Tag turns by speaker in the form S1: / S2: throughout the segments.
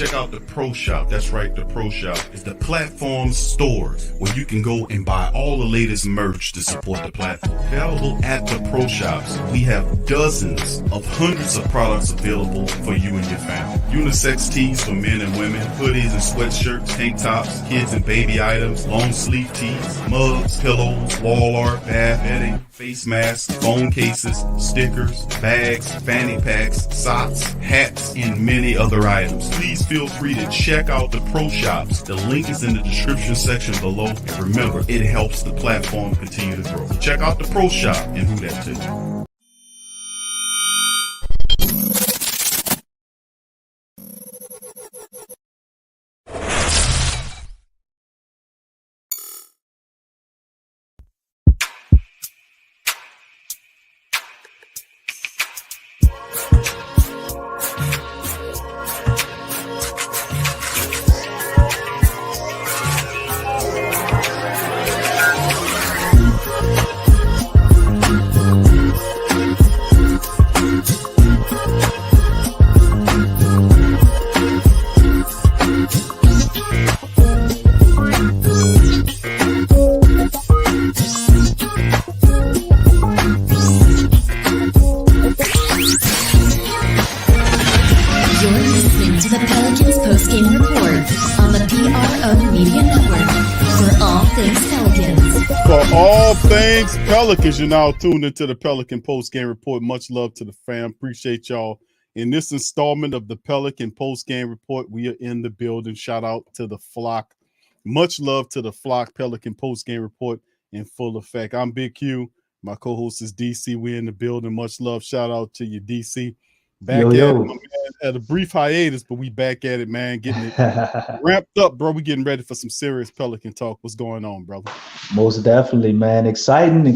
S1: check out the Pro Shop. That's right, the Pro Shop is the platform store where you can go and buy all the latest merch to support the platform. Available at the Pro Shops, we have dozens of hundreds of products available for you and your family. Unisex tees for men and women, hoodies and sweatshirts, tank tops, kids and baby items, long sleeve tees, mugs, pillows, wall art, bath bedding, face masks, phone cases, stickers, bags, fanny packs, socks, hats, and many other items. Please feel free to check out the Pro Shops. The link is in the description section below. And remember, it helps the platform continue to grow. Check out the Pro Shop and who that too.
S2: To the Pelicans Postgame Report on the PRO Media Network for all things Pelicans.
S3: For all things Pelicans, you're now tuned into the Pelican Postgame Report. Much love to the fam. Appreciate y'all. In this installment of the Pelican Postgame Report, we are in the building. Shout out to the flock. Much love to the flock. Pelican Postgame Report in full effect. I'm Big Q. My co-host is DC. We're in the building. Much love. Shout out to you, DC. Back at it, my man, at a brief hiatus, but we back at it, man. Getting it ramped up, bro. We getting ready for some serious Pelican talk. What's going on, brother?
S4: Most definitely, man. Exciting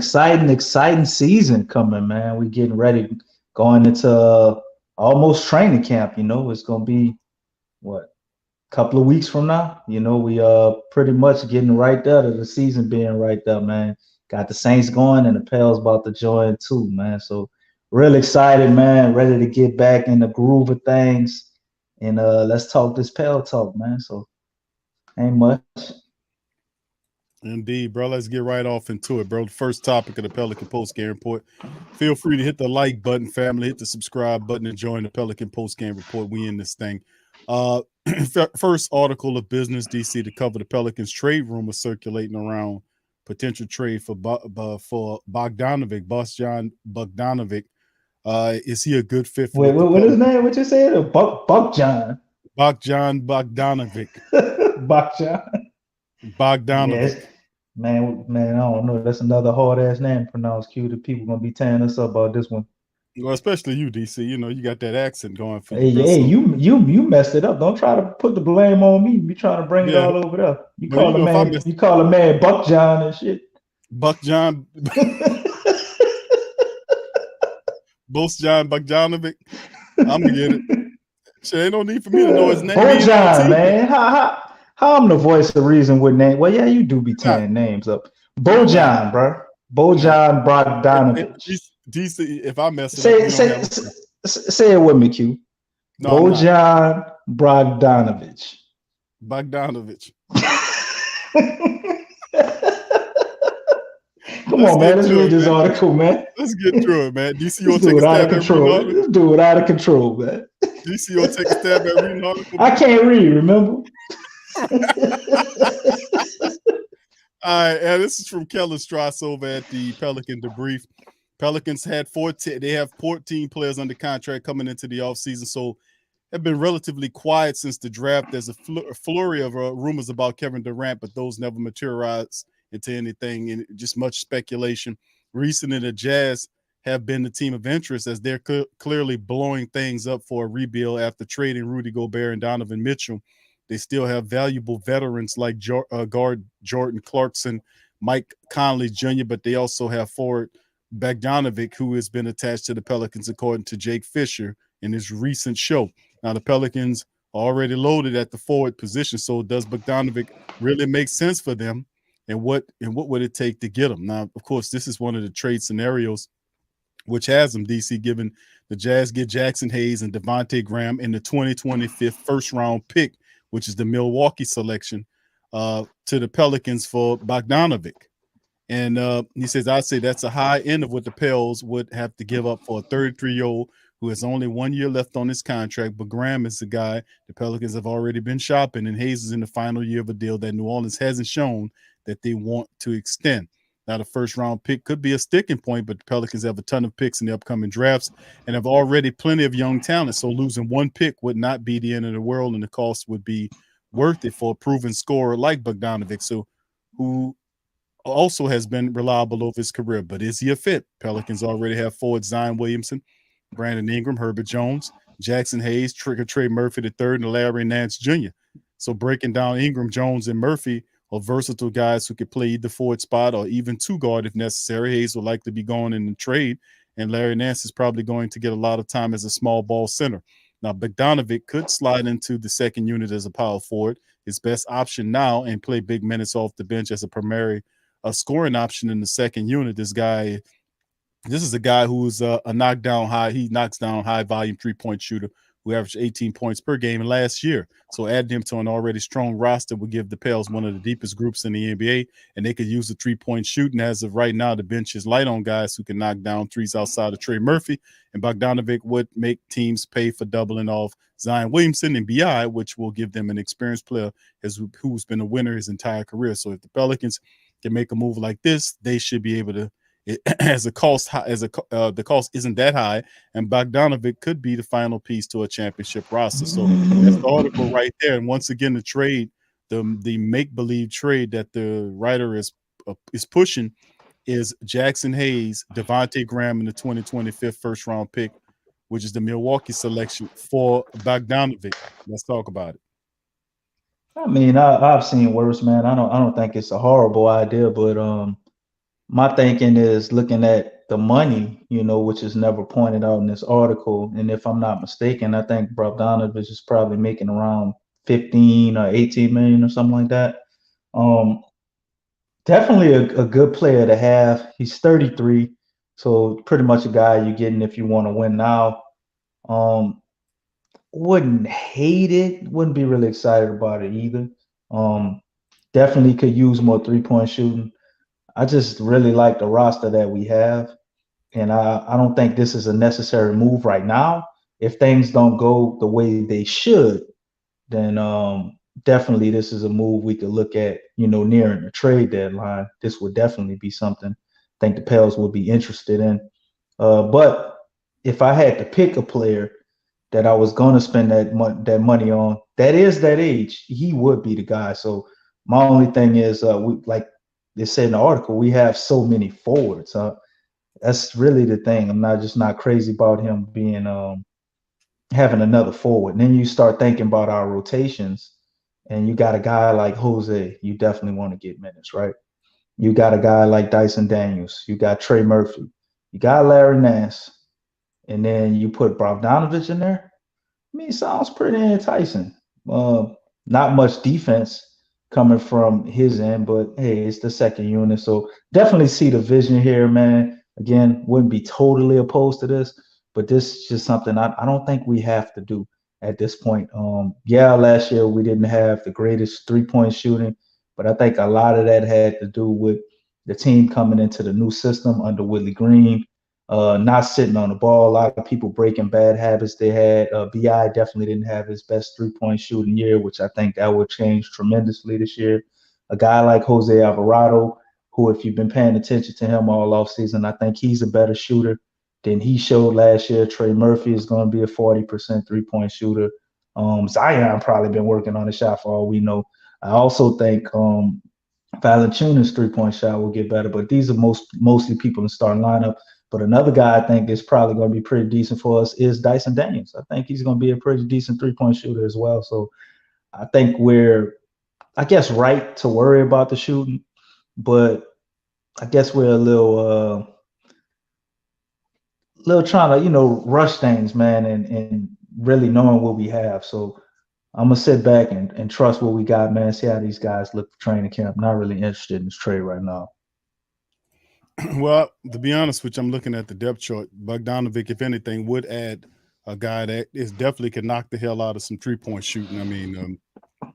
S4: season coming, man. We getting ready, going into almost training camp. You know, it's gonna be what, a couple of weeks from now. You know, we pretty much getting right there to the season being right there, man. Got the Saints going, and the Pels about to join too, man. So real excited, man. Ready to get back in the groove of things. And let's talk this Pel talk, man. So ain't much.
S3: Indeed, bro. Let's get right off into it, bro. The first topic of the Pelican Postgame Report. Feel free to hit the like button, family. Hit the subscribe button and join the Pelican Postgame Report. We in this thing. First article of business, DC, to cover the Pelicans trade rumors circulating around potential trade for Bogdanović, Bojan Bogdanović. Is he a good fit for
S4: what is his name? What you said? Bojan
S3: Bogdanović. Bogdanović.
S4: Yes. Man, I don't know. That's another hard ass name to pronounce. Q. The people gonna be tearing us up about this one.
S3: Well, especially you, DC. You know, you got that accent going for
S4: you. Hey, you messed it up. Don't try to put the blame on me. You trying to bring it all over there. You call a man Buckjohn and shit.
S3: Buckjohn. Bojan Bogdanović. I'm gonna get it. Shit, ain't no need for me to know his name.
S4: Bojan, man. How I'm the voice of reason with name? Well, yeah, you do be tearing names up. Bojan, bro. Bojan Bogdanović.
S3: DC, if I mess it up,
S4: say it with me, Q. No, Bojan Bogdanović.
S3: Bogdanović.
S4: Come on, man. Let's read this article, man.
S3: Let's get through it, man. DC, you'll take a stab at reading article.
S4: Let's do it out of control, man.
S3: DC, you'll take a stab at reading article.
S4: I can't read, remember?
S3: All right, and this is from Kellen Strauss over at the Pelican Debrief. Pelicans had 14. They have 14 players under contract coming into the offseason, so have been relatively quiet since the draft. There's a flurry of rumors about Kevin Durant, but those never materialized into anything, and just much speculation. Recently, the Jazz have been the team of interest as they're clearly blowing things up for a rebuild after trading Rudy Gobert and Donovan Mitchell. They still have valuable veterans like guard Jordan Clarkson, Mike Conley Jr., but they also have forward Bogdanović, who has been attached to the Pelicans, according to Jake Fisher in his recent show. Now, the Pelicans are already loaded at the forward position, so does Bogdanović really make sense for them, and what would it take to get him? Now, of course, this is one of the trade scenarios which has them, DC, given the Jazz get Jackson Hayes and Devontae Graham in the 2025 first-round pick, which is the Milwaukee selection, to the Pelicans for Bogdanović. And he says, I'd say that's a high end of what the Pels would have to give up for a 33-year-old who has only 1 year left on his contract. But Graham is the guy the Pelicans have already been shopping, and Hayes is in the final year of a deal that New Orleans hasn't shown that they want to extend. Now, the first-round pick could be a sticking point, but the Pelicans have a ton of picks in the upcoming drafts and have already plenty of young talent. So losing one pick would not be the end of the world, and the cost would be worth it for a proven scorer like Bogdanović, so who also has been reliable over his career. But is he a fit? Pelicans already have forward Zion Williamson, Brandon Ingram, Herbert Jones, Jackson Hayes, Trey Murphy III, and Larry Nance Jr. So breaking down Ingram, Jones, and Murphy are versatile guys who could play either forward spot or even two guard if necessary. Hayes will likely be going in the trade, and Larry Nance is probably going to get a lot of time as a small ball center. Now, Bogdanović could slide into the second unit as a power forward, his best option now, and play big minutes off the bench as a primary scoring option in the second unit. This is a guy who's a knockdown high. He knocks down high volume 3-point shooter who averaged 18 points per game last year. So adding him to an already strong roster would give the Pels one of the deepest groups in the NBA, and they could use the 3-point shooting. As of right now, the bench is light on guys who can knock down threes outside of Trey Murphy, and Bogdanović would make teams pay for doubling off Zion Williamson and BI, which will give them an experienced player who's been a winner his entire career. So if the Pelicans can make a move like this, they should be able to. The cost isn't that high, and Bogdanović could be the final piece to a championship roster. So that's the article right there. And once again, the trade, the make-believe trade that the writer is pushing is Jackson Hayes, Devontae Graham in the 2025 first-round pick, which is the Milwaukee selection, for Bogdanović. Let's talk about it.
S4: I mean, I've seen worse, man. I don't think it's a horrible idea, but my thinking is looking at the money, which is never pointed out in this article. And if I'm not mistaken, I think Bogdanović is probably making around 15 or 18 million or something like that. Definitely a good player to have. He's 33, so pretty much a guy you're getting if you want to win now. Wouldn't hate it. Wouldn't be really excited about it either. Definitely could use more 3-point shooting. I just really like the roster that we have, and I don't think this is a necessary move right now. If things don't go the way they should, then definitely this is a move we could look at, nearing the trade deadline. This would definitely be something I think the Pels would be interested in. But if I had to pick a player that I was going to spend that money on, that is that age, he would be the guy. So my only thing is, they said in the article, we have so many forwards. That's really the thing. I'm not crazy about him being having another forward. And then you start thinking about our rotations, and you got a guy like Jose, you definitely want to get minutes, right? You got a guy like Dyson Daniels. You got Trey Murphy. You got Larry Nance. And then you put Bogdanović in there. I mean, it sounds pretty enticing. Not much defense coming from his end, but hey, it's the second unit. So definitely see the vision here, man. Again, wouldn't be totally opposed to this, but this is just something I don't think we have to do at this point. Last year we didn't have the greatest 3-point shooting, but I think a lot of that had to do with the team coming into the new system under Willie Green, not sitting on the ball. A lot of people breaking bad habits they had. BI definitely didn't have his best 3-point shooting year, which I think that would change tremendously this year. A guy like Jose Alvarado, who, if you've been paying attention to him all offseason, I think he's a better shooter than he showed last year. Trey Murphy is going to be a 40% 3-point shooter. Zion probably been working on the shot for all we know. I also think Valanciunas' 3-point shot will get better, but these are mostly people in the starting lineup. But another guy I think is probably going to be pretty decent for us is Dyson Daniels. I think he's going to be a pretty decent 3-point shooter as well. So I think we're, right to worry about the shooting, but I guess we're a little trying to, rush things, man, and really knowing what we have. So I'm going to sit back and trust what we got, man, see how these guys look for training camp. Not really interested in this trade right now.
S3: Well, to be honest with you, I'm looking at the depth chart. Bogdanović, if anything, would add a guy that is definitely can knock the hell out of some 3-point shooting. I mean,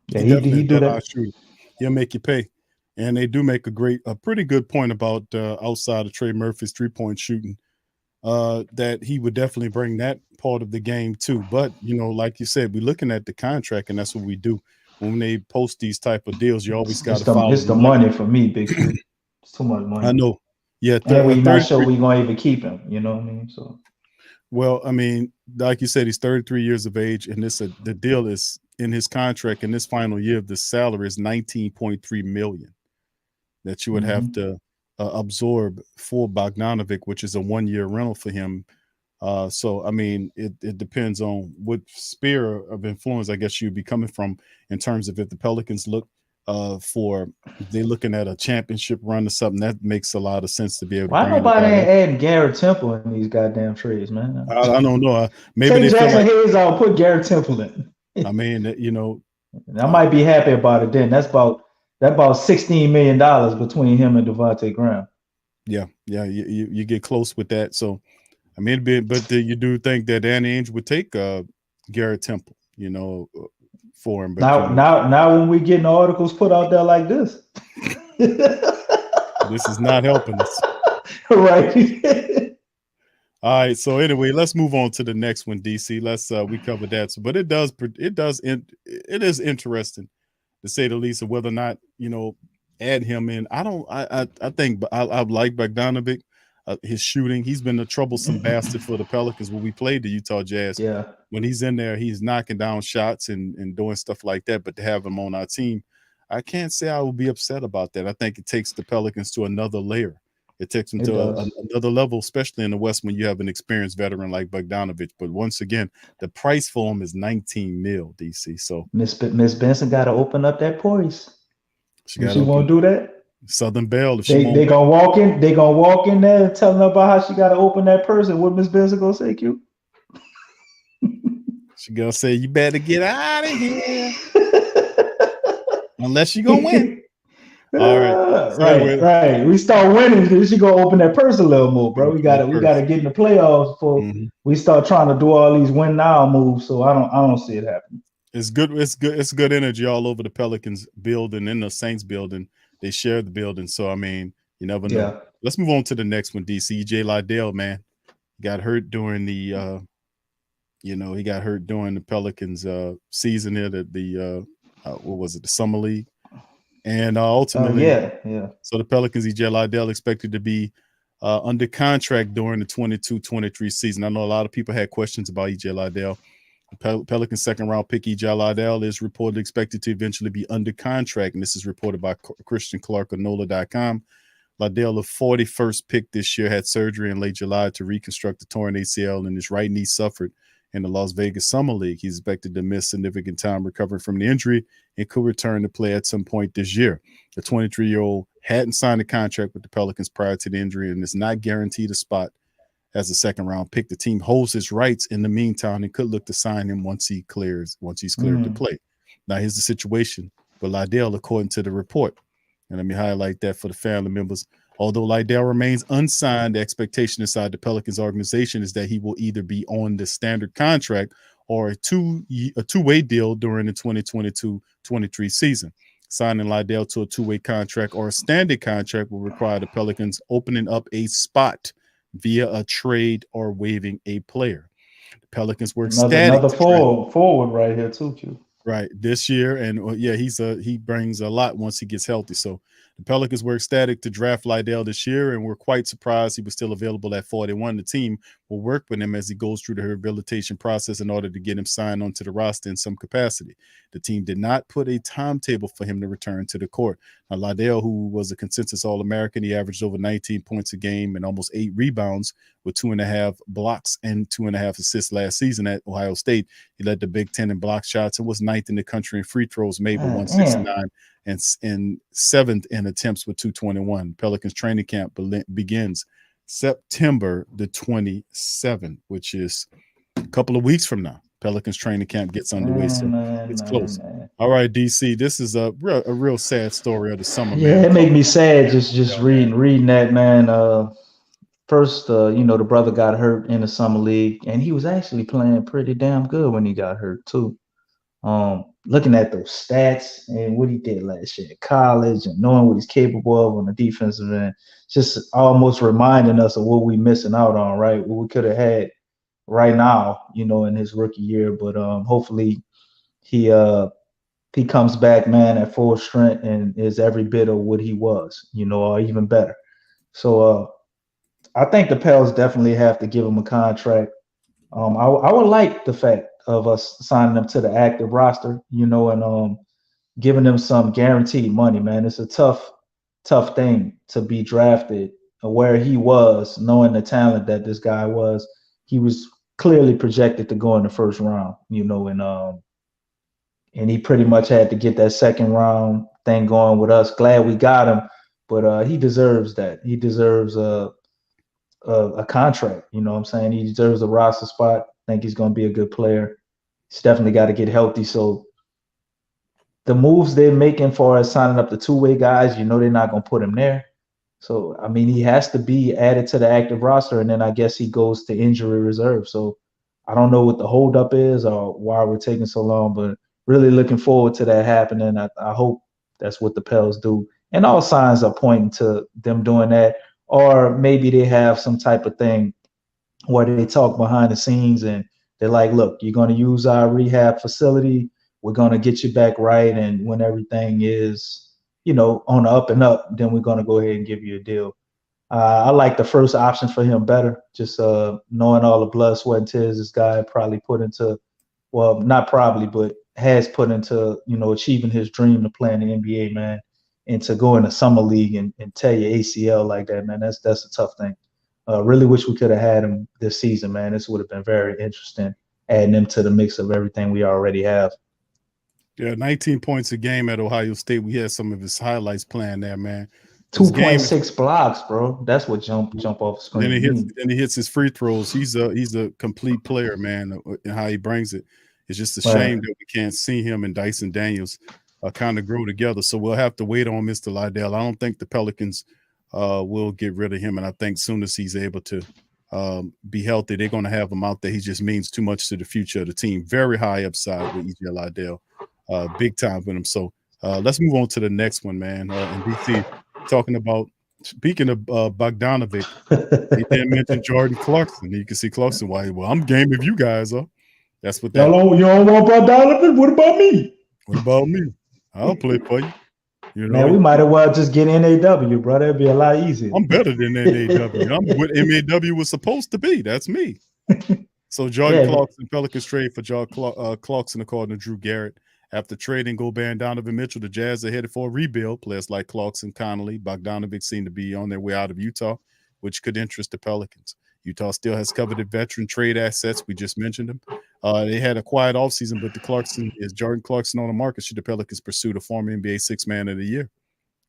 S4: Yeah,
S3: he
S4: he
S3: definitely
S4: do
S3: a hell out
S4: that.
S3: shooter. He'll make you pay. And they do make a pretty good point about outside of Trey Murphy's 3-point shooting, that he would definitely bring that part of the game too. But, like you said, we're looking at the contract, and that's what we do. When they post these type of deals, you always got to follow
S4: It's
S3: the
S4: the
S3: money.
S4: money for me, Big Q. It's too much
S3: I
S4: money.
S3: know. Yeah,
S4: And we're not sure
S3: 33.
S4: we're gonna even keep him. You know what I mean? So
S3: Well, I mean, like you said, he's 33 years of age, and the deal is in his contract in this final year of the salary is 19.3 million that you would have to absorb for Bogdanović, which is a 1-year rental for him. So, I mean, it depends on what sphere of influence I guess you'd be coming from in terms of if the Pelicans look they're looking at a championship run or something that makes a lot of sense to be able to
S4: why
S3: bring in a
S4: nobody
S3: guy.
S4: ain't adding Garrett Temple in these goddamn trades, man?
S3: I don't know. Maybe
S4: Take
S3: they feel
S4: Jackson
S3: like,
S4: Hayes out, put Garrett Temple in.
S3: I mean,
S4: I might be happy about it then. That's about $16 million between him and Devontae Graham.
S3: Yeah, you get close with that. So, I mean, but you do think that Danny Ainge would take Garrett Temple, for him. But
S4: Now when we getting articles put out there like this.
S3: this is not helping us.
S4: Right.
S3: All right. So anyway, let's move on to the next one, DC. Let's we covered that. So, but it is interesting to say the least of whether or not add him in. I think I like Bogdanović. His shooting, he's been a troublesome bastard for the Pelicans when we played the Utah Jazz.
S4: Yeah.
S3: When he's in there, he's knocking down shots and doing stuff like that. But to have him on our team, I can't say I would be upset about that. I think it takes the Pelicans to another layer. It takes them to another level, especially in the West when you have an experienced veteran like Bogdanović. But once again, the price for him is 19 mil, DC. So
S4: Miss Benson got to open up that poise.
S3: She
S4: won't do that.
S3: Southern Belle. If
S4: they gonna walk in. They gonna walk in there telling her about how she got to open that person. What Miss Benson gonna say, Q?
S3: She gonna say, "You better get out of here," unless you gonna win. All right,
S4: right. We start winning, then she gonna open that purse a little more, bro. We gotta get in the playoffs before we start trying to do all these win now moves. So I don't see it happening.
S3: It's good. It's good energy all over the Pelicans building and the Saints building. They share the building, so I mean, you never know. Yeah. Let's move on to the next one. DC J. Liddell, man, got hurt during the he got hurt during the Pelicans season here, the what was it, the summer league, and ultimately, so the Pelicans, EJ Liddell expected to be under contract during the 22-23 season. I know a lot of people had questions about EJ Liddell. Pelicans second-round pick EJ Liddell is reportedly expected to eventually be under contract, and this is reported by Christian Clark of NOLA.com. Liddell, the 41st pick this year, had surgery in late July to reconstruct the torn ACL, and his right knee suffered in the Las Vegas Summer League. He's expected to miss significant time recovering from the injury and could return to play at some point this year. The 23-year-old hadn't signed a contract with the Pelicans prior to the injury and is not guaranteed a spot as a second-round pick. The team holds his rights in the meantime and could look to sign him once he's cleared to play. Now, here's the situation with Liddell, according to the report. And let me highlight that for the family members. Although Liddell remains unsigned, the expectation inside the Pelicans organization is that he will either be on the standard contract or a two-way deal during the 2022-23 season. Signing Liddell to a two-way contract or a standard contract will require the Pelicans opening up a spot via a trade or waiving a player. The Pelicans were ecstatic.
S4: Another forward right here too, Q.
S3: Right, this year, and he brings a lot once he gets healthy. So the Pelicans were ecstatic to draft Liddell this year, and we're quite surprised he was still available at 41. The team will work with him as he goes through the rehabilitation process in order to get him signed onto the roster in some capacity. The team did not put a timetable for him to return to the court. Now, Liddell, who was a consensus All-American, he averaged over 19 points a game and almost 8 rebounds with 2.5 blocks and 2.5 assists last season at Ohio State. He led the Big Ten in block shots and was 9th in the country in free throws made with 169 and 7th in attempts with 221. Pelicans training camp begins September the 27th, which is a couple of weeks from now. Pelicans training camp gets underway. It's close.
S4: Man.
S3: All right, DC. This is a real sad story of the summer,
S4: Yeah,
S3: man.
S4: it made me sad just reading that, man. First, the brother got hurt in the summer league, and he was actually playing pretty damn good when he got hurt too. Looking at those stats and what he did last year at college and knowing what he's capable of on the defensive end, just almost reminding us of what we're missing out on, right? What we could have had right now, in his rookie year. But hopefully he comes back, man, at full strength and is every bit of what he was, or even better. So I think the Pels definitely have to give him a contract. I would like the fact of us signing them to the active roster, and giving them some guaranteed money, man. It's a tough thing to be drafted where he was, knowing the talent that this guy was. He was clearly projected to go in the first round, and he pretty much had to get that second round thing going with us. Glad we got him, but he deserves that. He deserves a contract. You know what I'm saying? He deserves a roster spot. I think he's going to be a good player. He's definitely got to get healthy. So the moves they're making for us signing up the two-way guys, they're not going to put him there. So, I mean, he has to be added to the active roster, and then I guess he goes to injury reserve. So I don't know what the holdup is or why we're taking so long, but really looking forward to that happening. I hope that's what the Pels do. And all signs are pointing to them doing that. Or maybe they have some type of thing where they talk behind the scenes and they're like, look, you're going to use our rehab facility. We're going to get you back right. And when everything is, on the up and up, then we're going to go ahead and give you a deal. I like the first option for him better, just knowing all the blood, sweat, and tears this guy probably put into, well, not probably, but has put into, achieving his dream to play in the NBA, man. And to go in a summer league and tear your ACL like that, man, that's a tough thing. Really wish we could have had him this season, man. This would have been very interesting, adding him to the mix of everything we already have.
S3: Yeah, 19 points a game at Ohio State. We had some of his highlights playing there, man.
S4: 2.6 blocks, bro. That's what jump off the screen.
S3: Then he hits his free throws. He's a complete player, man, and how he brings it. It's just a shame that we can't see him and Dyson Daniels kind of grow together. So we'll have to wait on Mr. Liddell. I don't think the Pelicans will get rid of him, and I think soon as he's able to be healthy, they're going to have him out there. He just means too much to the future of the team. Very high upside with E.J. Liddell, big time with him. So let's move on to the next one, man. In DC, talking about, speaking of Bogdanović, he didn't mention Jordan Clarkson. You can see Clarkson, well, I'm game if you guys are. That's what that.
S4: You don't want Bogdanović? What about me?
S3: What about me? I'll play for you.
S4: Man, we might as well just get NAW, bro. That'd be a lot easier.
S3: I'm better than NAW. I'm what MAW was supposed to be. That's me. So Jordan Clarkson, Pelicans trade for Clarkson according to Drew Garrett. After trading Bojan Mitchell, the Jazz are headed for a rebuild. Players like Clarkson, Connolly, Bogdanović seem to be on their way out of Utah, which could interest the Pelicans. Utah still has coveted veteran trade assets. We just mentioned them. They had a quiet offseason, but Jordan Clarkson on the market should the Pelicans pursue the former NBA Sixth Man of the Year.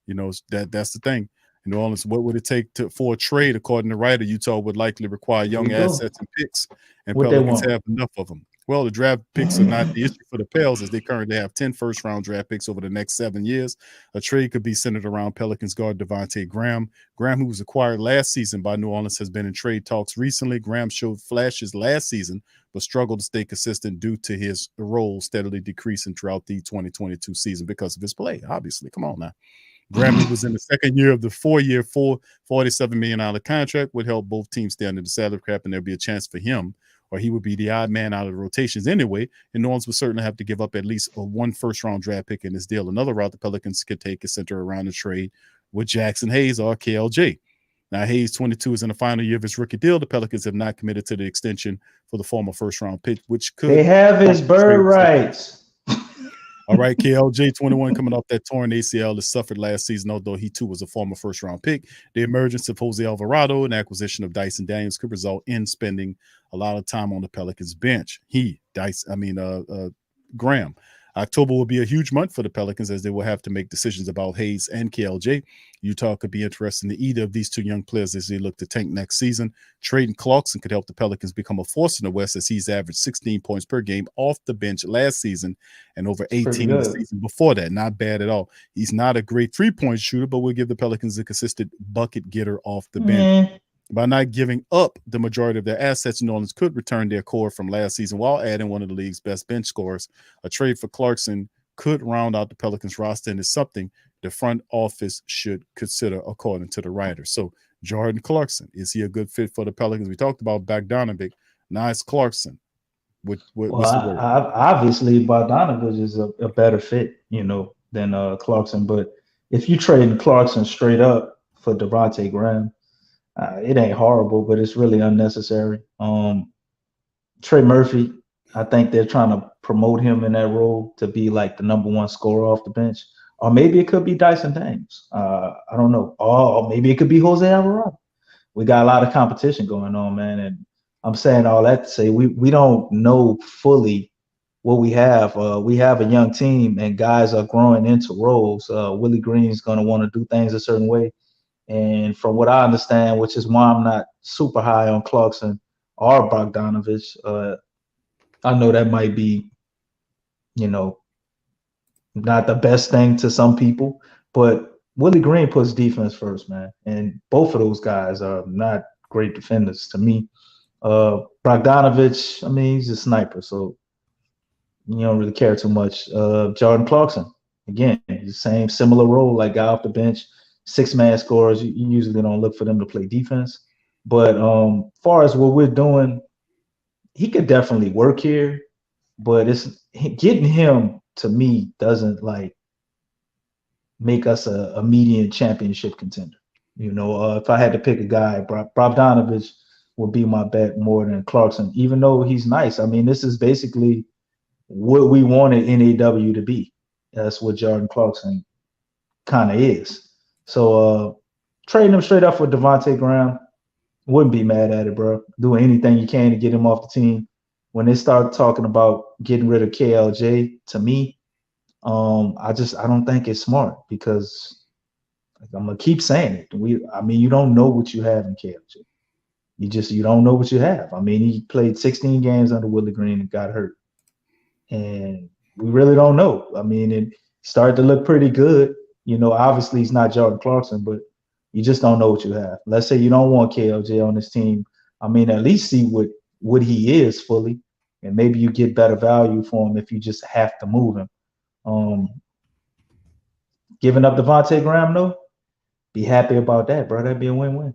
S3: That's the thing. In New Orleans, what would it take for a trade? According to Ryder, Utah would likely require young assets and picks, and Pelicans have enough of them. Well, the draft picks are not the issue for the Pels, as they currently have 10 first-round draft picks over the next 7 years. A trade could be centered around Pelicans guard Devontae Graham. Graham, who was acquired last season by New Orleans, has been in trade talks recently. Graham showed flashes last season, but struggled to stay consistent due to his role steadily decreasing throughout the 2022 season because of his play, obviously. Come on now. Graham was in the second year of the four-year, $47 million contract, would help both teams stay under the salary cap, and there'll be a chance for him, or he would be the odd man out of the rotations anyway, and New Orleans would certainly have to give up at least one first-round draft pick in this deal. Another route the Pelicans could take is center around the trade with Jackson Hayes or KLJ. Now, Hayes, 22, is in the final year of his rookie deal. The Pelicans have not committed to the extension for the former first-round pick, which could—
S4: They have his bird rights.
S3: All right, KLJ, 21, coming off that torn ACL that suffered last season, although he too was a former first-round piip. The emergence of Jose Alvarado and acquisition of Dyson Daniels could result in spending a lot of time on the Pelicans bench. Graham. October will be a huge month for the Pelicans as they will have to make decisions about Hayes and KLJ. Utah could be interested in either of these two young players as they look to tank next season. Trading Clarkson could help the Pelicans become a force in the West as he's averaged 16 points per game off the bench last season and over 18 the season before that. Not bad at all. He's not a great three-point shooter, but will give the Pelicans a consistent bucket getter off the bench. By not giving up the majority of their assets, New Orleans could return their core from last season while adding one of the league's best bench scorers. A trade for Clarkson could round out the Pelicans roster and is something the front office should consider, according to the writer. So Jordan Clarkson, is he a good fit for the Pelicans? We talked about Bogdanović. Now it's Clarkson.
S4: Obviously, Bogdanović is a better fit, than Clarkson. But if you trade Clarkson straight up for Devontae Graham, it ain't horrible, but it's really unnecessary. Trey Murphy, I think they're trying to promote him in that role to be like the number one scorer off the bench. Or maybe it could be Dyson Daniels. I don't know. Or maybe it could be Jose Alvarado. We got a lot of competition going on, man. And I'm saying all that to say we don't know fully what we have. We have a young team and guys are growing into roles. Willie Green's going to want to do things a certain way. And from what I understand, which is why I'm not super high on Clarkson or Bogdanović, I know that might be, not the best thing to some people, but Willie Green puts defense first, man. And both of those guys are not great defenders to me. Bogdanović, I mean, he's a sniper, so you don't really care too much. Jordan Clarkson, again, similar role, like guy off the bench. 6-man scorers, you usually don't look for them to play defense. But far as what we're doing, he could definitely work here. But it's getting him, to me, doesn't like make us a median championship contender. If I had to pick a guy, Bogdanović would be my bet more than Clarkson, even though he's nice. I mean, this is basically what we wanted NAW to be. That's what Jordan Clarkson kind of is. So trading him straight up for Devontae Graham, wouldn't be mad at it, bro. Doing anything you can to get him off the team. When they start talking about getting rid of KLJ, to me, I don't think it's smart because I'm gonna keep saying it. You don't know what you have in KLJ. You don't know what you have. I mean, he played 16 games under Willie Green and got hurt, and we really don't know. I mean, it started to look pretty good. Obviously he's not Jordan Clarkson, but you just don't know what you have. Let's say you don't want KLJ on this team. I mean, at least see what he is fully, and maybe you get better value for him if you just have to move him. Giving up Devontae Graham, though, be happy about that, bro. That'd be a win-win.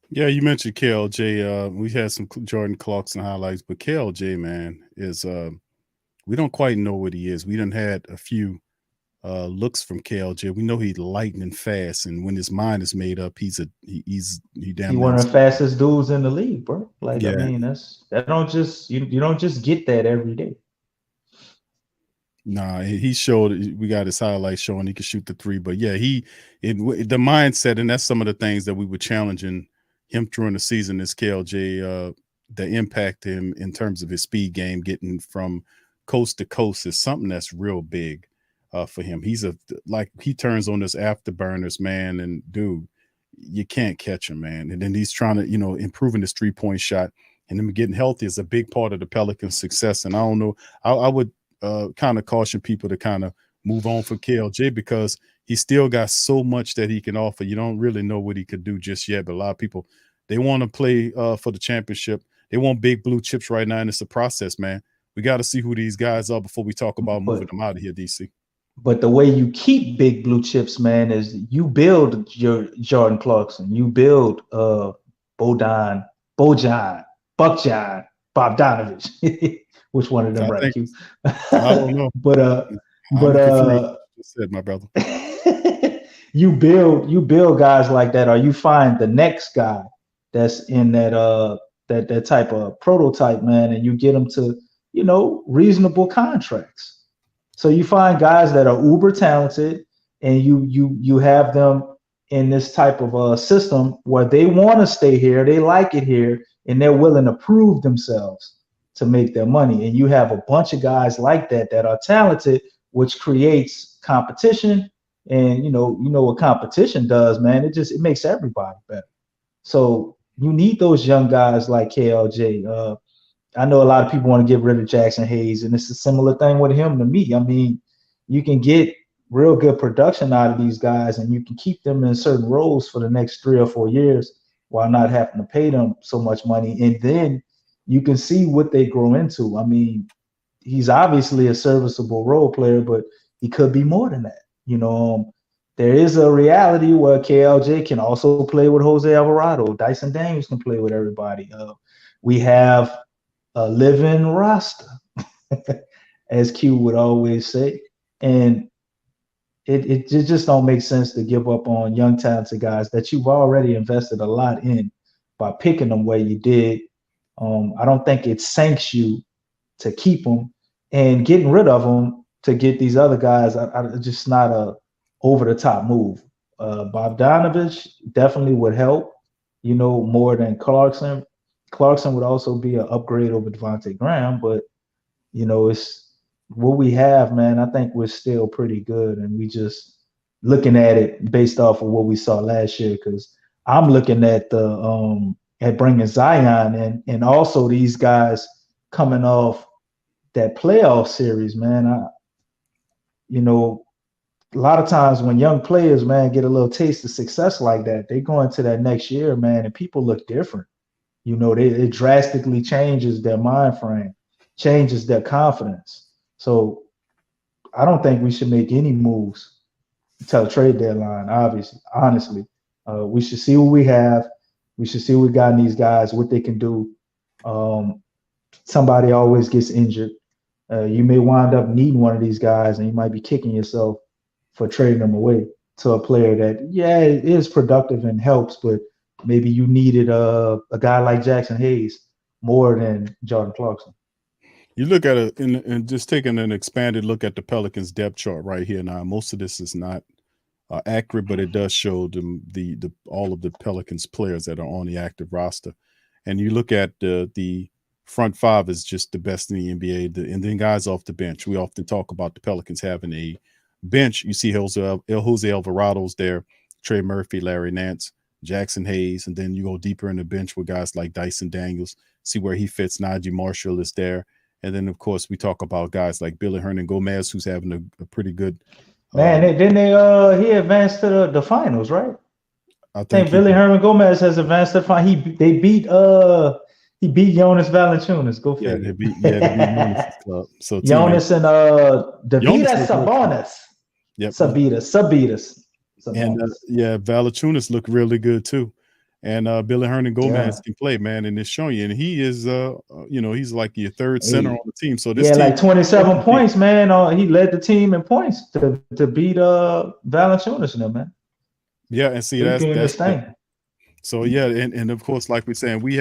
S3: Yeah, you mentioned KLJ. We had some Jordan Clarkson highlights, but KLJ, man, is we don't quite know what he is. We done had a few looks from KLJ. We know he's lightning fast, and when his mind is made up, he's
S4: one of the fastest dudes in the league, bro. Like, yeah. I mean, that don't just you don't just get that every day.
S3: Nah, he showed. We got his highlights showing he could shoot the three, but yeah, the mindset, and that's some of the things that we were challenging him during the season. Is KLJ the impact him in terms of his speed game, getting from coast to coast, is something that's real big. For him, he turns on his afterburners, man, and dude, you can't catch him, man. And then he's trying to, improving his 3-point shot, and him getting healthy is a big part of the Pelicans' success. And I don't know, I would kind of caution people to kind of move on from KLJ because he still got so much that he can offer. You don't really know what he could do just yet, but a lot of people, they want to play for the championship. They want big blue chips right now, and it's a process, man. We got to see who these guys are before we talk about moving them out of here, DC.
S4: But the way you keep big blue chips, man, is you build your Jordan Clarkson, you build Bojan Bogdanović. Which one of them, right?
S3: I don't know.
S4: but
S3: said my brother.
S4: you build guys like that, or you find the next guy that's in that type of prototype, man, and you get them to reasonable contracts. So you find guys that are uber talented, and you have them in this type of system where they want to stay here, they like it here, and they're willing to prove themselves to make their money. And you have a bunch of guys like that are talented, which creates competition. And you know what competition does, man. It makes everybody better. So you need those young guys like KLJ. I know a lot of people want to get rid of Jackson Hayes, and it's a similar thing with him to me. I mean, you can get real good production out of these guys, and you can keep them in certain roles for the next 3 or 4 years while not having to pay them so much money. And then you can see what they grow into. I mean, he's obviously a serviceable role player, but he could be more than that. There is a reality where KLJ can also play with Jose Alvarado. Dyson Daniels can play with everybody. We have a living roster, as Q would always say. And it just don't make sense to give up on young, talented guys that you've already invested a lot in by picking them where you did. I don't think it sinks you to keep them, and getting rid of them to get these other guys. I just not a over-the-top move. Bogdanović definitely would help, more than Clarkson. Clarkson would also be an upgrade over Devontae Graham, but, it's what we have, man. I think we're still pretty good, and we just looking at it based off of what we saw last year, because I'm looking at at bringing Zion and also these guys coming off that playoff series, man. A lot of times when young players, man, get a little taste of success like that, they go into that next year, man, and people look different. It drastically changes their mind frame, changes their confidence. So I don't think we should make any moves until the trade deadline, obviously, honestly. We should see what we have. We should see what we got in these guys, what they can do. Somebody always gets injured. You may wind up needing one of these guys, and you might be kicking yourself for trading them away to a player that, it is productive and helps, but maybe you needed a guy like Jackson Hayes more than Jordan Clarkson.
S3: You look at it and just taking an expanded look at the Pelicans depth chart right here. Now, most of this is not accurate, but it does show the all of the Pelicans players that are on the active roster. And you look at the front five is just the best in the NBA. And then guys off the bench. We often talk about the Pelicans having a bench. You see Jose Alvarado's there, Trey Murphy, Larry Nance, Jackson Hayes, and then you go deeper in the bench with guys like Dyson Daniels, see where he fits. Najee Marshall is there. And then, of course, we talk about guys like Billy Hernangomez, who's having a pretty good
S4: man. He advanced to the finals, right?
S3: I think
S4: Billy Hernangomez has advanced to the final. He beat Jonas Valanciunas. Go figure.
S3: They beat Jonas' club. So
S4: Jonas and Davidas Sabonis.
S3: Yep.
S4: Sabitas.
S3: And Valanciunas look really good too. And Billy Hernangomez can play, man, and it's showing you. And he is, he's like your third center on the team. So this team,
S4: like 27 points, man. He led the team in points to beat Valanciunas and them, man.
S3: Yeah, and see that's thing. So and of course, like we're saying, we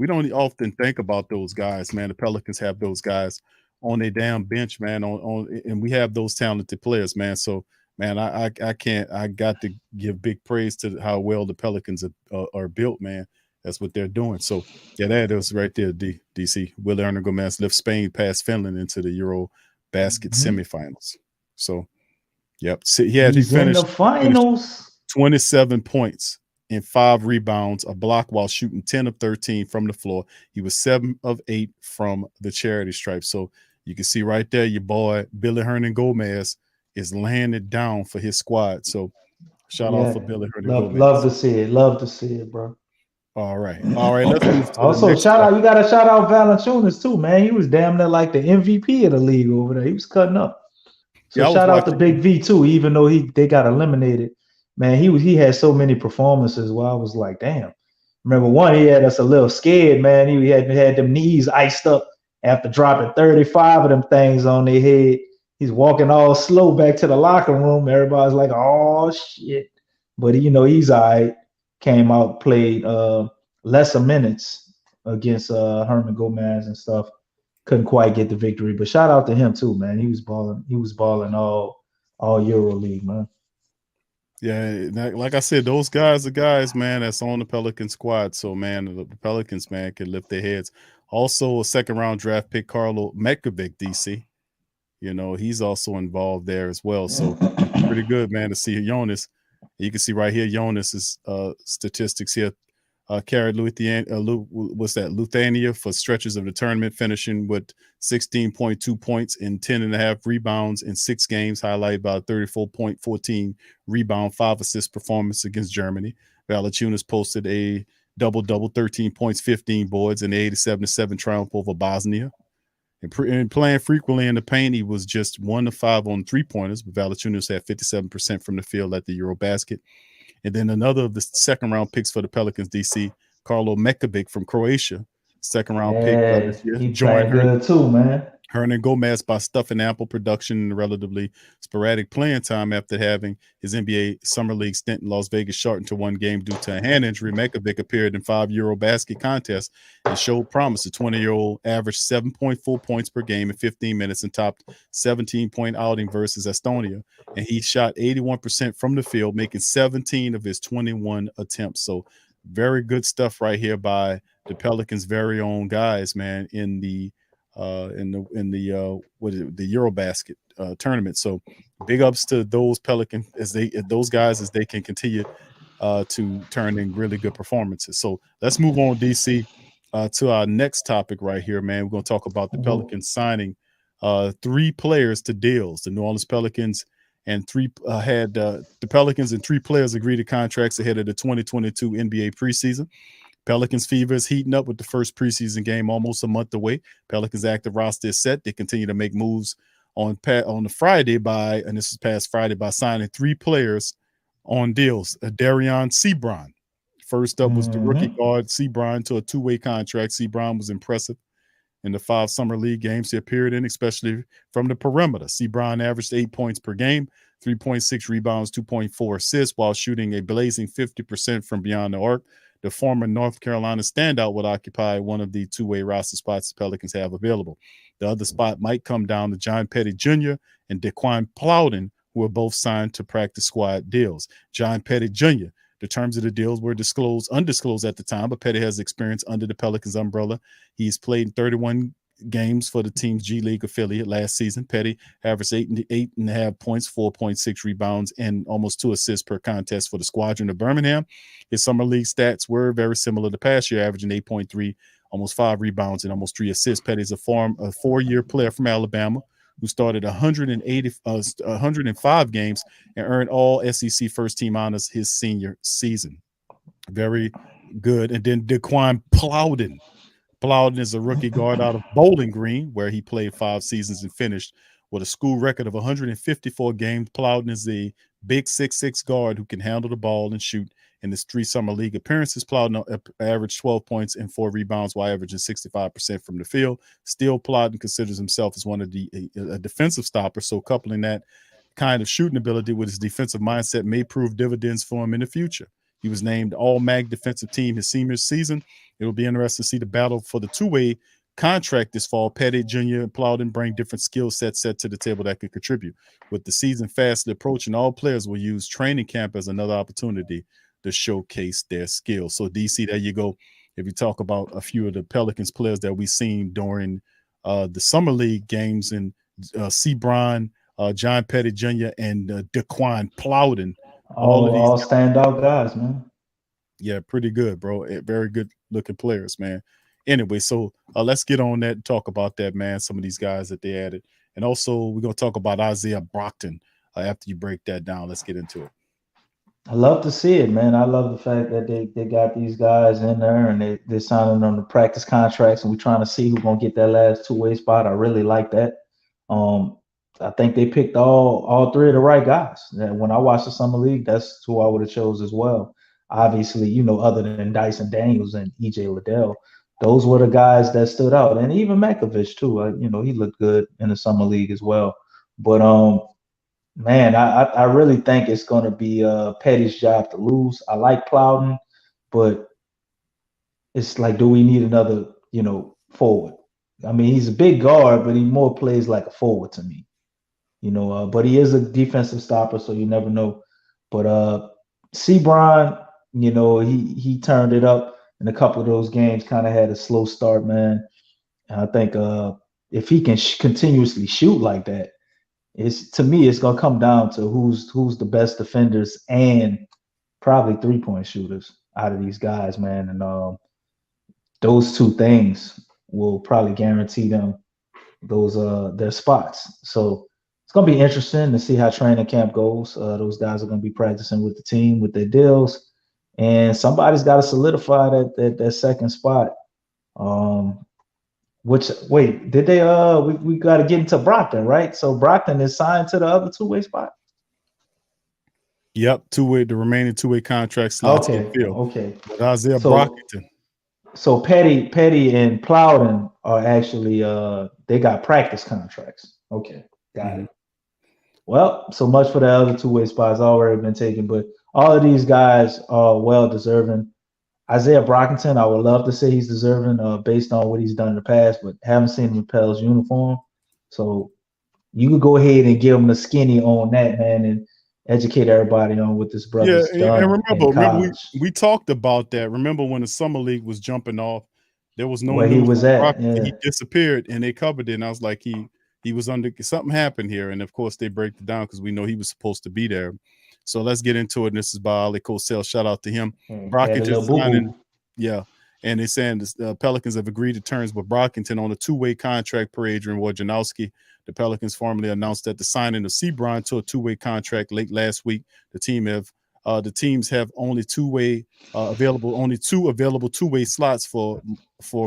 S3: don't often think about those guys, man. The Pelicans have those guys on their damn bench, man. And we have those talented players, man. So. Man, I got to give big praise to how well the Pelicans are built, man. That's what they're doing. So, that is right there, DC. Willie Hernangomez lifts Spain past Finland into the Euro basket semifinals. So, yep. So he finished
S4: in the finals.
S3: 27 points and 5 rebounds, a block while shooting 10 of 13 from the floor. He was 7 of 8 from the charity stripe. So you can see right there, your boy Billy Hernangomez is laying it down for his squad. So shout out for Billy Hernangomez.
S4: Love to see it, bro.
S3: All right. Let's move to
S4: also, you got to shout out Valanciunas too, man. He was damn near like the MVP of the league over there. He was cutting up. So shout out to Big V too, even though they got eliminated. Man, he had so many performances where I was like, damn. Remember one, he had us a little scared, man. He had them knees iced up after dropping 35 of them things on their head. He's walking all slow back to the locker room. Everybody's like, oh, shit. But, he's all right. Came out, played lesser minutes against Hernangomez and stuff. Couldn't quite get the victory. But shout out to him, too, man. He was balling all EuroLeague, man.
S3: Yeah, like I said, those guys are guys, man, that's on the Pelican squad. So, man, the Pelicans, man, can lift their heads. Also, a second-round draft pick, Karlo Metkovic, DC. He's also involved there as well. So pretty good, man, to see Jonas. You can see right here Jonas's statistics here. Carried Lithuania for stretches of the tournament, finishing with 16.2 points and 10.5 rebounds in 6 games, highlighted by a 34.14 rebound, 5 assist performance against Germany. Valanciunas posted a double-double, 13 points, 15 boards, and 87-7 triumph over Bosnia. And playing frequently in the paint, he was just 1 of 5 on three-pointers, but Valanciunas had 57% from the field at the Eurobasket. And then another of the second-round picks for the Pelicans, DC, Karlo Metkovic from Croatia, second-round pick this year.
S4: He playing good too, man.
S3: Hernan Gomez by stuffing ample production and relatively sporadic playing time after having his NBA Summer League stint in Las Vegas shortened to 1 game due to a hand injury. Metkovic appeared in 5 Eurobasket contests and showed promise. The 20-year-old averaged 7.4 points per game in 15 minutes and topped 17-point outing versus Estonia. And he shot 81% from the field, making 17 of his 21 attempts. So very good stuff right here by the Pelicans' very own guys, man, in the Eurobasket tournament. So big ups to those Pelicans as they can continue to turn in really good performances. So let's move on, DC, to our next topic right here, man. We're going to talk about the Pelicans signing 3 players to deals. The New Orleans Pelicans and the Pelicans and 3 players agreed to contracts ahead of the 2022 NBA preseason. Pelicans fever is heating up with the first preseason game almost a month away. Pelicans active roster is set. They continue to make moves on the Friday this is past Friday, by signing 3 players on deals. Darian Sebron. First up was the rookie guard Sebron to a 2-way contract. Sebron was impressive in the 5 summer league games he appeared in, especially from the perimeter. Sebron averaged 8 points per game, 3.6 rebounds, 2.4 assists, while shooting a blazing 50% from beyond the arc. The former North Carolina standout would occupy one of the 2-way roster spots the Pelicans have available. The other spot might come down to John Petty Jr. and Daquan Plowden, who are both signed to practice squad deals. John Petty Jr., the terms of the deals were undisclosed at the time, but Petty has experience under the Pelicans umbrella. He's played in 31 games for the team's G League affiliate last season. Petty averaged 8.5 points, 4.6 rebounds, and almost 2 assists per contest for the Squadron of Birmingham. His summer league stats were very similar to past year, averaging 8.3, almost 5 rebounds, and almost 3 assists. Petty's a 4-year player from Alabama who started 105 games and earned all SEC first-team honors his senior season. Very good. And then Daquan Plowden. Plowden is a rookie guard out of Bowling Green, where he played 5 seasons and finished with a school record of 154 games. Plowden is a big 6'6" guard who can handle the ball and shoot. In his 3 summer league appearances, Plowden averaged 12 points and 4 rebounds while averaging 65% from the field. Still, Plowden considers himself as one of a defensive stopper, so coupling that kind of shooting ability with his defensive mindset may prove dividends for him in the future. He was named All-MAC defensive team his senior season. It'll be interesting to see the battle for the 2-way contract this fall. Petty Jr. and Plowden bring different skill sets set to the table that could contribute. With the season fastly approaching, all players will use training camp as another opportunity to showcase their skills. So, DC, there you go. If you talk about a few of the Pelicans players that we've seen during the summer league games, and Sebron, John Petty Jr., and Daquan Plowden.
S4: All standout guys, man.
S3: Yeah, pretty good, bro. Very good looking players, man. Anyway, so let's get on that and talk about that, man. Some of these guys that they added. And also, we're going to talk about Isaiah Brockton after you break that down. Let's get into it.
S4: I love to see it, man. I love the fact that they got these guys in there and they're signing them to practice contracts, and we're trying to see who's going to get that last 2-way spot. I really like that. I think they picked all 3 of the right guys. When I watched the Summer League, that's who I would have chose as well. Obviously, other than Dyson Daniels and E.J. Liddell, those were the guys that stood out. And even Metkovic, too. He looked good in the Summer League as well. But, man, I really think it's going to be Petty's job to lose. I like Plowden, but it's like, do we need another, forward? I mean, he's a big guard, but he more plays like a forward to me. But he is a defensive stopper, so you never know. But Sebron, he turned it up in a couple of those games, kind of had a slow start, man. And I think if he can continuously shoot like that, to me it's gonna come down to who's the best defenders and probably 3-point shooters out of these guys, man. And those two things will probably guarantee them those their spots. So it's gonna be interesting to see how training camp goes. Those guys are gonna be practicing with the team with their deals, and somebody's got to solidify that second spot. Which wait, did they? We got to get into Brockton, right? So Brockton is signed to the other two-way spot.
S3: Yep, the remaining two-way contract slots get filled.
S4: Okay.
S3: With Isaiah Brockington.
S4: So Petty and Plowden are actually they got practice contracts. Okay, got it. Well, so much for the other two-way spots already been taken, but all of these guys are well deserving. Isaiah Brockington, I would love to say he's deserving based on what he's done in the past, but haven't seen him in Pel's uniform. So you could go ahead and give him the skinny on that, man, and educate everybody on what this brother's done.
S3: And remember we talked about that. Remember when the summer league was jumping off, there was no
S4: where he was at. Yeah.
S3: He disappeared, and they covered it. And I was like, he was under something happened here, and of course they break it down because we know he was supposed to be there. So let's get into it. And this is by Ali Cosell. Shout out to him. Brockington, yeah. And they're saying the Pelicans have agreed to terms with Brockington on a two-way contract per Adrian Wojnarowski. The Pelicans formally announced that the signing of Sebron to a two-way contract late last week. The teams have only two available two-way slots for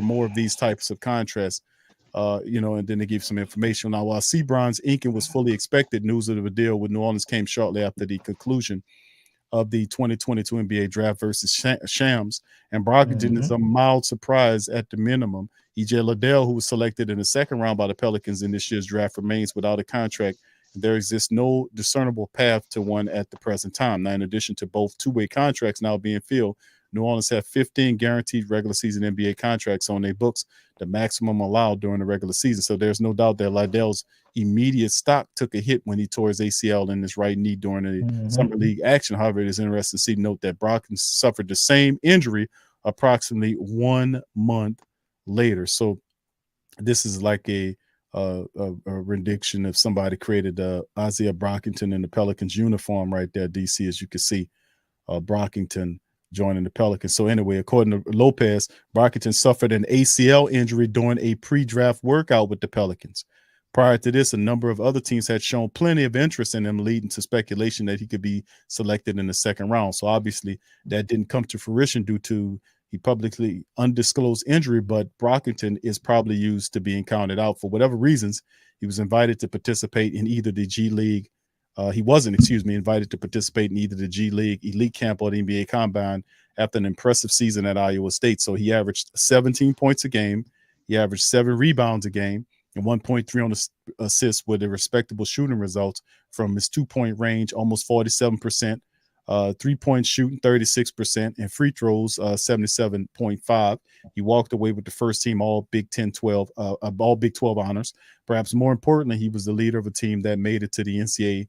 S3: more of these types of contracts. And then they gave some information. Now, while Sebron's inking was fully expected, news of the deal with New Orleans came shortly after the conclusion of the 2022 NBA draft versus Shams. And Brockington is a mild surprise at the minimum. EJ Liddell, who was selected in the second round by the Pelicans in this year's draft, remains without a contract. There exists no discernible path to one at the present time. Now, in addition to both two-way contracts now being filled, New Orleans have 15 guaranteed regular season NBA contracts on their books, the maximum allowed during the regular season. So there's no doubt that Liddell's immediate stock took a hit when he tore his ACL in his right knee during the summer league action. However, it is interesting to note that Brockton suffered the same injury approximately 1 month later. So this is like a rendition of somebody created Isaiah Brockington in the Pelicans uniform right there, DC, as you can see, Brockington joining the Pelicans. So anyway, according to Lopez, Brockington suffered an ACL injury during a pre-draft workout with the Pelicans. Prior to this, a number of other teams had shown plenty of interest in him, leading to speculation that he could be selected in the second round. So obviously that didn't come to fruition due to he publicly undisclosed injury, but Brockington is probably used to being counted out for whatever reasons. He was invited to participate in either the G League. He wasn't invited to participate in either the G League, Elite Camp, or the NBA Combine after an impressive season at Iowa State. So he averaged 17 points a game. He averaged 7 rebounds a game and 1.3 on the assists with a respectable shooting results from his 2-point range, almost 47%, 3-point shooting, 36%, and free throws, 77.5. He walked away with the first team all Big 12 honors. Perhaps more importantly, he was the leader of a team that made it to the NCAA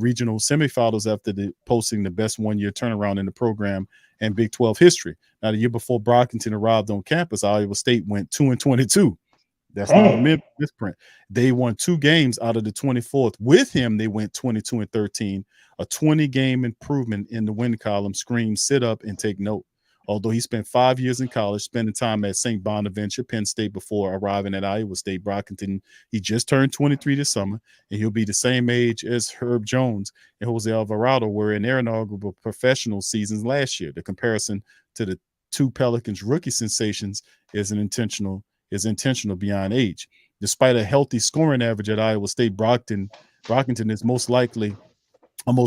S3: regional semifinals after posting the best one-year turnaround in the program and Big 12 history. Now, the year before Brockington arrived on campus, Iowa State went 2-22. That's not a misprint. They won 2 games out of the 24th. With him, they went 22-13. A 20-game improvement in the win column screams sit up and take note. Although he spent 5 years in college, spending time at St. Bonaventure, Penn State, before arriving at Iowa State, Brockington, he just turned 23 this summer, and he'll be the same age as Herb Jones and Jose Alvarado were in their inaugural professional seasons last year. The comparison to the 2 Pelicans rookie sensations is intentional beyond age. Despite a healthy scoring average at Iowa State, Brockington is most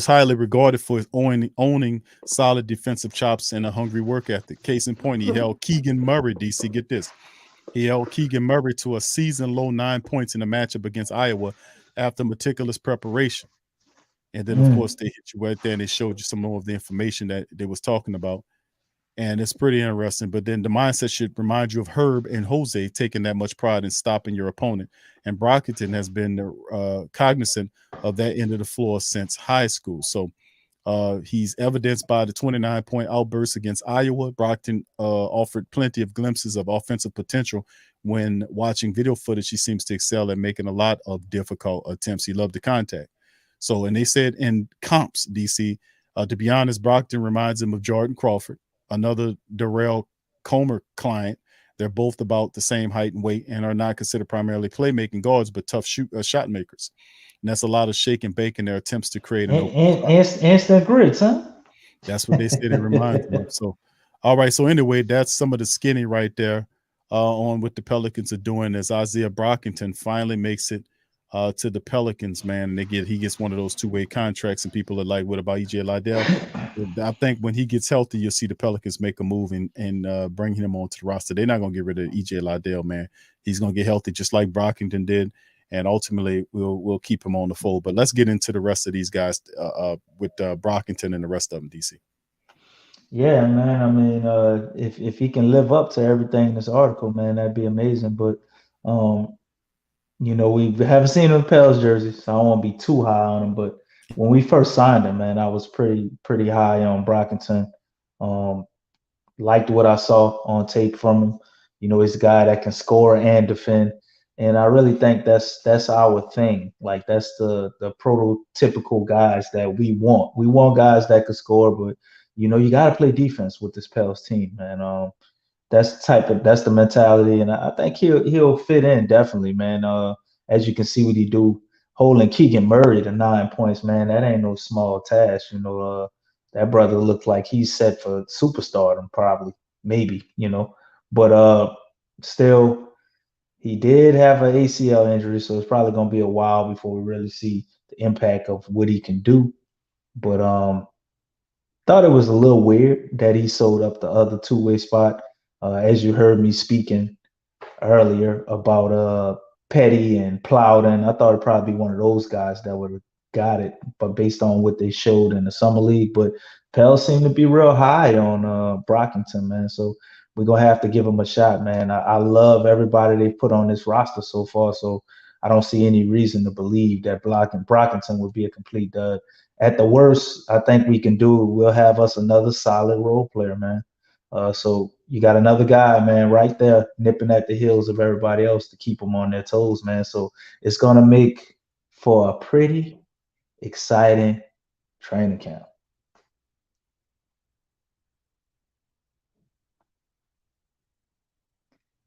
S3: highly regarded for his owning solid defensive chops and a hungry work ethic. Case in point, he held Keegan Murray, DC, get this. He held Keegan Murray to a season-low 9 points in a matchup against Iowa after meticulous preparation. And then, of course, they hit you right there and they showed you some more of the information that they was talking about. And it's pretty interesting. But then the mindset should remind you of Herb and Jose taking that much pride in stopping your opponent. And Brockington has been cognizant of that end of the floor since high school. So He's evidenced by the 29-point outburst against Iowa. Brockton offered plenty of glimpses of offensive potential. When watching video footage, he seems to excel at making a lot of difficult attempts. He loved the contact. So, and they said in comps, DC, to be honest, Brockton reminds him of Jordan Crawford, another Darrell Comer client. They're both about the same height and weight and are not considered primarily playmaking guards, but tough shot makers. And that's a lot of shake and bake in their attempts to create an
S4: instant grits, huh?
S3: That's what they said it reminds them of. So, all right. So anyway, that's some of the skinny right there on what the Pelicans are doing as Isaiah Brockington finally makes it to the Pelicans, man. And he gets one of those two-way contracts, and people are like, what about EJ Liddell? I think when he gets healthy, you'll see the Pelicans make a move and bring him onto the roster. They're not going to get rid of EJ Liddell, man. He's going to get healthy just like Brockington did. And ultimately, we'll keep him on the fold. But let's get into the rest of these guys with Brockington and the rest of them, DC.
S4: Yeah, man. I mean, if he can live up to everything in this article, man, that'd be amazing. But we haven't seen him in Pels jersey, so I don't want to be too high on him. But when we first signed him, man, I was pretty high on Brockington. Liked what I saw on tape from him. He's a guy that can score and defend. And I really think that's our thing. Like that's the prototypical guys that we want. We want guys that can score, but you got to play defense with this Pels team, man. That's the mentality, and I think he'll fit in definitely, man. As you can see what he do, holding Keegan Murray to 9 points, man. That ain't no small task, That brother looked like he's set for superstardom, probably, maybe, But still. He did have an ACL injury, so it's probably going to be a while before we really see the impact of what he can do. But thought it was a little weird that he sold up the other two-way spot. As you heard me speaking earlier about Petty and Plowden, I thought it'd probably be one of those guys that would have got it, but based on what they showed in the summer league. But Pels seemed to be real high on Brockington, man. So we're going to have to give him a shot, man. I love everybody they put on this roster so far, so I don't see any reason to believe that Brockington would be a complete dud. At the worst, I think we'll have us another solid role player, man. So you got another guy, man, right there nipping at the heels of everybody else to keep them on their toes, man. So it's going to make for a pretty exciting training camp.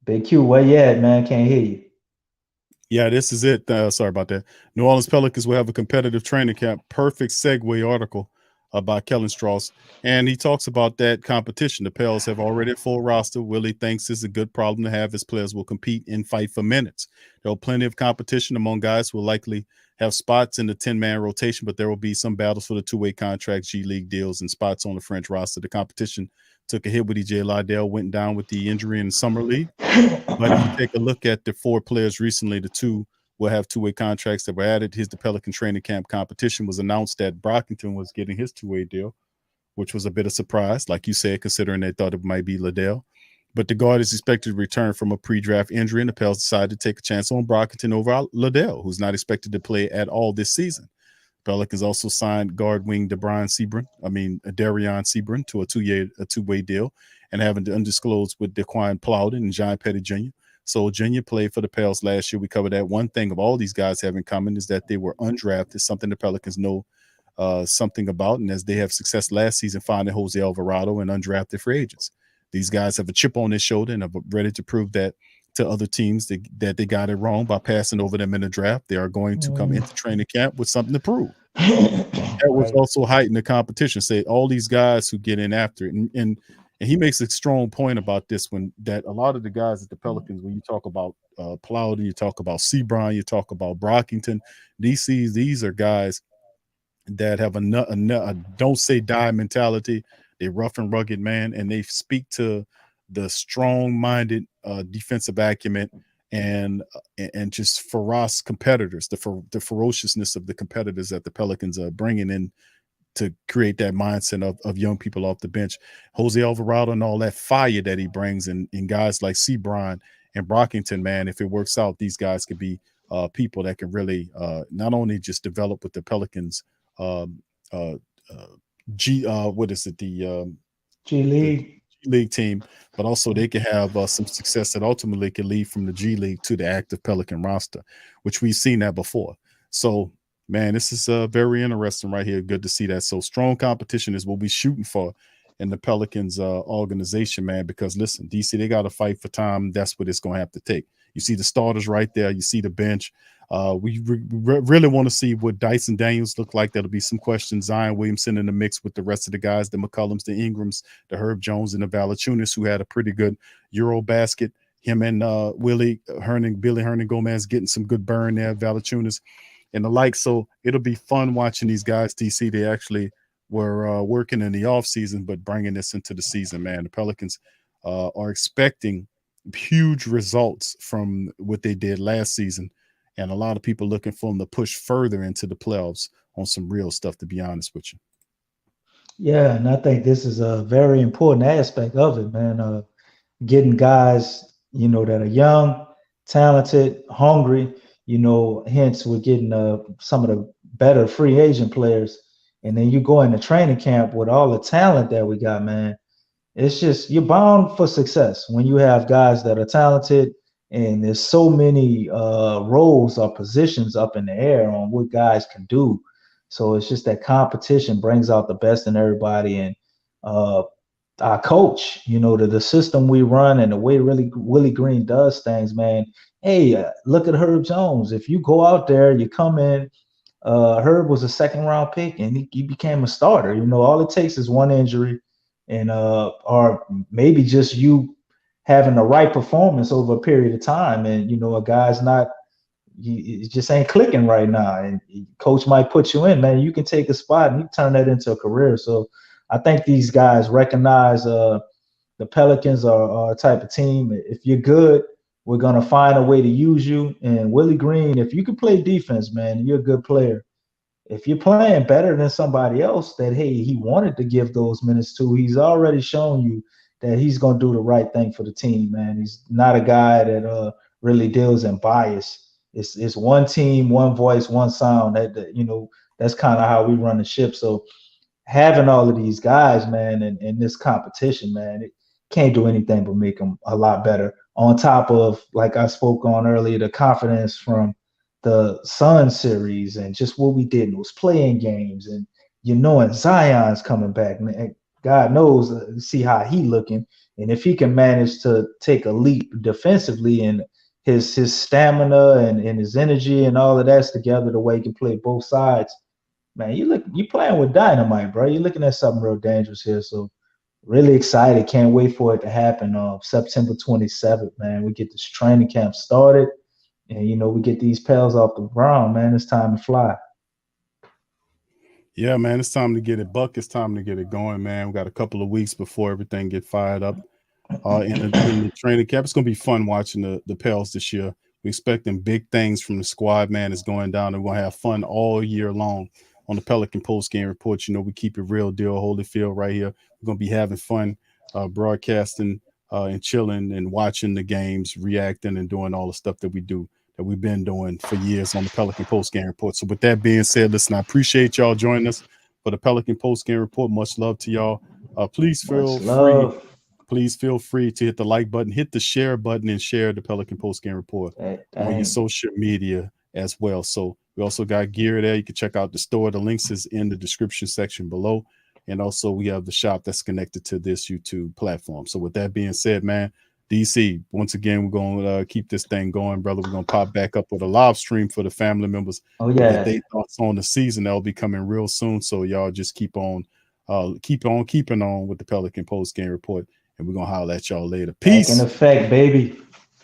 S4: Big Q, where you at, man? Can't hear you.
S3: Yeah, this is it. Sorry about that. New Orleans Pelicans will have a competitive training camp. Perfect segue article by Kellen Strauss. And he talks about that competition. The Pels have already a full roster. Willie thinks it's a good problem to have as players will compete and fight for minutes. There will be plenty of competition among guys who will likely have spots in the 10-man rotation, but there will be some battles for the two-way contracts, G League deals, and spots on the French roster. The competition took a hit with EJ Liddell, went down with the injury in the summer league. But if you take a look at the four players recently, the two will have two-way contracts that were added. The Pelican training camp competition was announced that Brockington was getting his two-way deal, which was a bit of surprise, like you said, considering they thought it might be Liddell. But the guard is expected to return from a pre-draft injury, and the Pels decided to take a chance on Brockington over Liddell, who's not expected to play at all this season. Pelicans also signed guard wing Darian Sebring to a two-way deal, and having undisclosed with Daquan Plowden and John Petty Jr. So Jr. played for the Pels last year. We covered that. One thing of all these guys have in common is that they were undrafted, something the Pelicans know something about, and as they have success last season finding Jose Alvarado and undrafted free agents. These guys have a chip on their shoulder and are ready to prove that to other teams that they got it wrong by passing over them in the draft. They are going to come into training camp with something to prove. That was also heighten the competition. Say all these guys who get in after it, and he makes a strong point about this that a lot of the guys at the Pelicans, when you talk about Plowden, you talk about Sebron, you talk about Brockington, these are guys that have a don't say die mentality. They're rough and rugged, man, and they speak to the strong-minded defensive acumen and just ferocious competitors, the ferociousness of the competitors that the Pelicans are bringing in to create that mindset of young people off the bench. Jose Alvarado and all that fire that he brings, and guys like Sebron and Brockington, man, if it works out, these guys could be people that can really not only just develop with the Pelicans what is it? The
S4: G League.
S3: League team, but also they can have some success that ultimately can lead from the G League to the active Pelican roster, which we've seen that before. So, man, this is very interesting right here. Good to see that. So strong competition is what we're shooting for in the Pelicans organization, man, because listen, DC, they got to fight for time. That's what it's going to have to take. You see the starters right there. You see the bench. We really want to see what Dyson Daniels look like. That'll be some questions. Zion Williamson in the mix with the rest of the guys, the McCollums, the Ingrams, the Herb Jones, and the Valanciunas, who had a pretty good Euro basket. Him and Billy Hernan Gomez getting some good burn there, Valanciunas and the like. So it'll be fun watching these guys, DC. They actually were working in the offseason, but bringing this into the season, man. The Pelicans are expecting huge results from what they did last season. And a lot of people looking for them to push further into the playoffs on some real stuff, to be honest with you.
S4: Yeah, and I think this is a very important aspect of it, man. Getting guys, that are young, talented, hungry, hence we're getting some of the better free agent players. And then you go into training camp with all the talent that we got, man. It's just, you're bound for success when you have guys that are talented, and there's so many roles or positions up in the air on what guys can do. So it's just that competition brings out the best in everybody. And our coach, the system we run and the way Willie Green does things, man. Hey, look at Herb Jones. If you go out there, you come in, Herb was a second-round pick, and he became a starter. All it takes is one injury, and or maybe just you having the right performance over a period of time, and a guy's not, it just ain't clicking right now, and coach might put you in, man. You can take a spot and you turn that into a career. So I think these guys recognize the Pelicans are a type of team. If you're good, we're gonna find a way to use you. And Willie Green, if you can play defense, man, you're a good player. If you're playing better than somebody else that, hey, he wanted to give those minutes to, he's already shown you that he's going to do the right thing for the team, man. He's not a guy that really deals in bias. It's one team, one voice, one sound. That's kind of how we run the ship. So having all of these guys, man, and this competition, man, it can't do anything but make them a lot better. On top of, like I spoke on earlier, the confidence from the Sun series and just what we did in those playing games, and and Zion's coming back, man. God knows, see how he looking, and if he can manage to take a leap defensively, and his stamina and his energy and all of that's together, the way he can play both sides, man, you playing with dynamite, bro. You're looking at something real dangerous here. So really excited, can't wait for it to happen on September 27th, man. We get this training camp started. And, we get these Pels off the ground, man. It's time to fly.
S3: Yeah, man, it's time to get it, Buck. It's time to get it going, man. We got a couple of weeks before everything get fired up in the training camp. It's going to be fun watching the Pels this year. We're expecting big things from the squad, man. It's going down, and we're going to have fun all year long on the Pelican Postgame Report. We keep it real deal, Holyfield right here. We're going to be having fun broadcasting and chilling and watching the games, reacting and doing all the stuff that we've been doing for years on the Pelican Postgame Report. So with that being said, listen, I appreciate y'all joining us for the Pelican Postgame Report. Much love to y'all. Please feel free to hit the like button, hit the share button, and share the Pelican Postgame Report on your social media as well. So we also got gear there. You can check out the store. The links is in the description section below. And also we have the shop that's connected to this YouTube platform. So with that being said, man, DC, once again, we're going to keep this thing going, brother. We're going to pop back up with a live stream for the family members.
S4: Oh, yeah.
S3: They thoughts on the season. That'll be coming real soon. So y'all just keep on keeping on with the Pelican Postgame Report. And we're going to holler at y'all later. Peace.
S4: Back in effect, baby.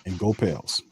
S3: And go Pels.